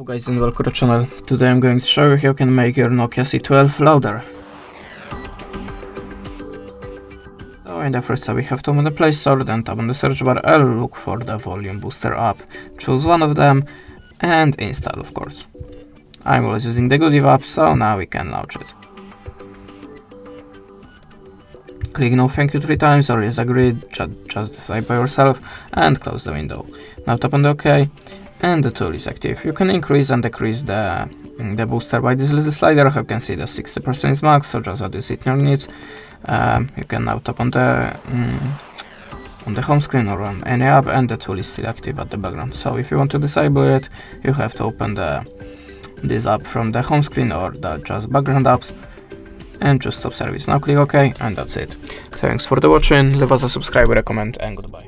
Hello guys and welcome to the channel. Today I'm going to show you how you can make your Nokia C12 louder. So in the first step we have to open the Play Store, then tap on the search bar and look for the volume booster app. Choose one of them and install, of course. I'm always using the Goodiv app, so now we can launch it. Click no thank you 3 times or yes agreed, just decide by yourself and close the window. Now tap on the OK and the tool is active. You can increase and decrease the booster by this little slider. You can see the 60% is max, so just adjust it your needs. You can now tap on the home screen or on any app and the tool is still active at the background. So if you want to disable it, you have to open this app from the home screen or the just background apps and just stop service. Now click OK and that's it. Thanks for the watching, leave us a subscribe, a comment and goodbye.